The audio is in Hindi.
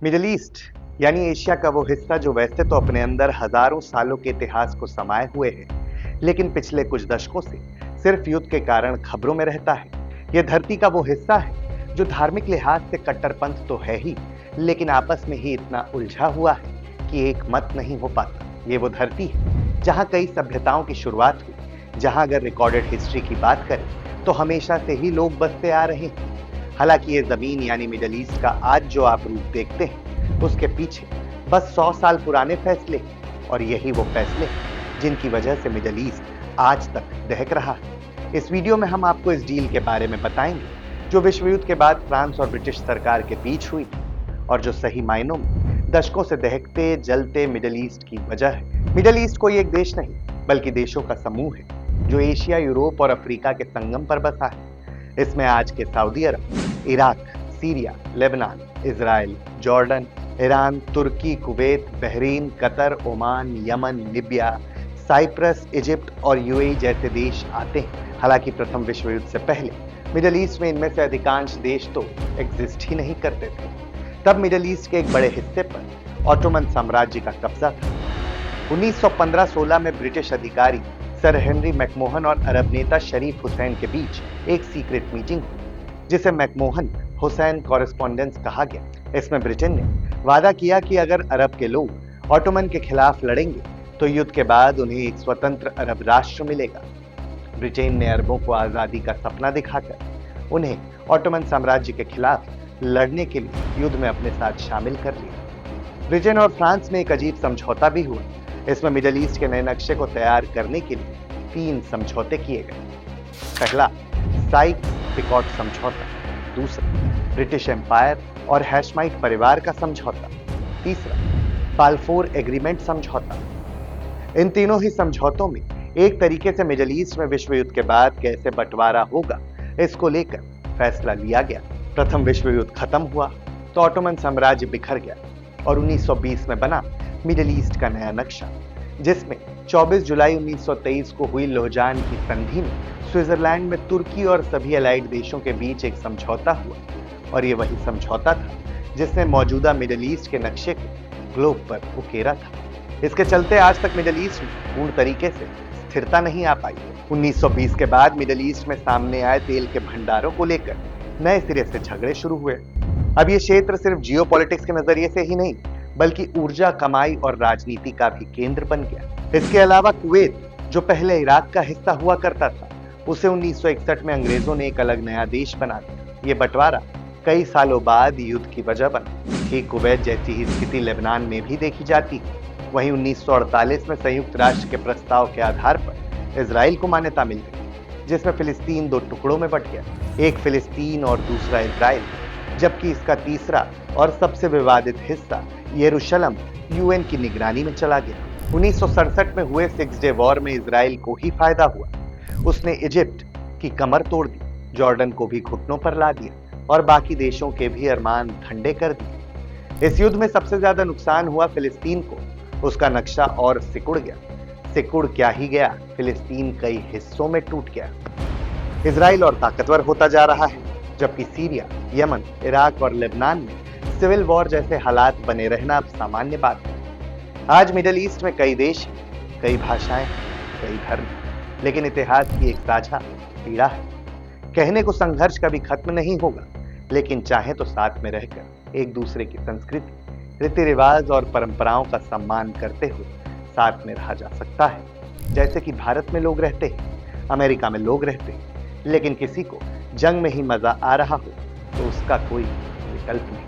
मिडिल ईस्ट यानी एशिया का वो हिस्सा जो वैसे तो अपने अंदर हजारों सालों के इतिहास को समाये हुए है, लेकिन पिछले कुछ दशकों से सिर्फ युद्ध के कारण खबरों में रहता है। यह धरती का वो हिस्सा है जो धार्मिक लिहाज से कट्टरपंथ तो है ही, लेकिन आपस में ही इतना उलझा हुआ है कि एक मत नहीं हो पाता। ये वो धरती है जहां कई सभ्यताओं की शुरुआत हुई, जहां अगर रिकॉर्डेड हिस्ट्री की बात करें तो हमेशा से ही लोग बसते आ रहे हैं। हालांकि ये जमीन यानी मिडिल ईस्ट का आज जो आप रूप देखते हैं, उसके पीछे बस 100 साल पुराने फैसले हैं, और यही वो फैसले हैं जिनकी वजह से मिडिल ईस्ट आज तक दहक रहा है। इस वीडियो में हम आपको इस डील के बारे में बताएंगे जो विश्व युद्ध के बाद फ्रांस और ब्रिटिश सरकार के बीच हुई थी, और जो सही मायनों में दशकों से दहकते जलते मिडिल ईस्ट की वजह है। मिडिल ईस्ट कोई एक देश नहीं, बल्कि देशों का समूह है जो एशिया, यूरोप और अफ्रीका के संगम पर बसा है। इसमें आज के Saudi Arab, Iraq, Syria, Lebanon, Israel, Jordan, Iran, Turkey, Kuwait, Bahrain, Qatar, Oman, Yemen, Libya, Cyprus, Egypt और यूएई जैसे देश आते हैं। हालांकि प्रथम विश्व युद्ध से पहले मिडिल ईस्ट में इनमें से अधिकांश देश तो एग्जिस्ट ही नहीं करते थे। तब मिडिल ईस्ट के एक बड़े हिस्से पर ऑटोमन साम्राज्य का कब्जा था। 1915-16 में ब्रिटिश अधिकारी सर हेनरी मैकमोहन और अरब नेता शरीफ हुसैन के बीच एक सीक्रेट मीटिंग हुई, जिसे मैकमोहन हुसैन कॉरेस्पॉन्डेंस कहा गया। इसमें ब्रिटेन ने वादा किया कि अगर अरब के लोग ऑटोमन के खिलाफ लड़ेंगे तो युद्ध के बाद उन्हें एक स्वतंत्र अरब राष्ट्र मिलेगा। ब्रिटेन ने अरबों को आजादी का सपना दिखाकर उन्हें ऑटोमन साम्राज्य के खिलाफ लड़ने के लिए युद्ध में अपने साथ शामिल कर लिया। ब्रिटेन और फ्रांस में एक अजीब समझौता भी हुआ। इसमें मिडिल ईस्ट के नए नक्शे को तैयार करने के लिए 3 समझौते किए गए। पहला साइक्स-पिकॉट समझौता, दूसरा ब्रिटिश एम्पायर और हैशमाइट परिवार का समझौता, तीसरा बाल्फोर एग्रीमेंट समझौता। इन तीनों ही समझौतों में एक तरीके से मिडिल ईस्ट में विश्व युद्ध के बाद कैसे बंटवारा होगा, इसको लेकर फैसला लिया गया। प्रथम विश्व युद्ध खत्म हुआ तो ऑटोमन साम्राज्य बिखर गया और 1920 में बना मिडिल ईस्ट का नया नक्शा, जिसमें 24 जुलाई 1923 को हुई लोहजान की संधि में स्विट्जरलैंड में तुर्की और सभी अलाइड देशों के बीच एक समझौता हुआ। और ये वही समझौता था जिसने मौजूदा मिडिल ईस्ट के नक्शे को ग्लोब पर उकेरा था। इसके चलते आज तक मिडिल ईस्ट में पूर्ण तरीके से स्थिरता नहीं आ पाई। 1920 के बाद मिडिल ईस्ट में सामने आए तेल के भंडारों को लेकर नए सिरे से झगड़े शुरू हुए। अब ये क्षेत्र सिर्फ जियोपॉलिटिक्स के नजरिए से ही नहीं, बल्कि ऊर्जा, कमाई और राजनीति का भी केंद्र बन गया। इसके अलावा कुवैत, जो पहले इराक का हिस्सा हुआ करता था, उसे 1961 में अंग्रेजों ने एक अलग नया देश बना दिया। ये बंटवारा कई सालों बाद युद्ध की वजह बना। ठीक कुवैत जैसी ही स्थिति लेबनान में भी देखी जाती है। वहीं 1948 में संयुक्त राष्ट्र के प्रस्ताव के आधार पर इजराइल को मान्यता मिल गई, जिसमें फिलिस्तीन 2 टुकड़ों में बट गया, एक फिलिस्तीन और दूसरा इजराइल, जबकि इसका तीसरा और सबसे विवादित हिस्सा यरूशलेम यूएन की निगरानी में चला गया। 1967 में हुए 6 डे वॉर में इजराइल को ही फायदा हुआ। उसने इजिप्ट की कमर तोड़ दी, जॉर्डन को भी घुटनों पर ला दिया और बाकी देशों के भी अरमान ठंडे कर दिए। इस युद्ध में सबसे ज्यादा नुकसान हुआ फिलिस्तीन को। उसका नक्शा और सिकुड़ गया। सिकुड़ क्या ही गया, फिलिस्तीन कई हिस्सों में टूट गया। इजराइल और ताकतवर होता जा रहा है, जबकि सीरिया, यमन, इराक और लेबनान में सिविल वॉर जैसे हालात बने रहना अब सामान्य बात है। आज मिडिल ईस्ट में कई देश, कई भाषाएं, कई धर्म, लेकिन इतिहास की एक साझा पीड़ा है। कहने को संघर्ष कभी खत्म नहीं होगा, लेकिन चाहे तो साथ में रहकर एक दूसरे की संस्कृति, रीति रिवाज और परंपराओं का सम्मान करते हुए साथ में रहा जा सकता है। जैसे कि भारत में लोग रहते हैं, अमेरिका में लोग रहते हैं, लेकिन किसी को जंग में ही मजा आ रहा हो तो उसका कोई विकल्प नहीं।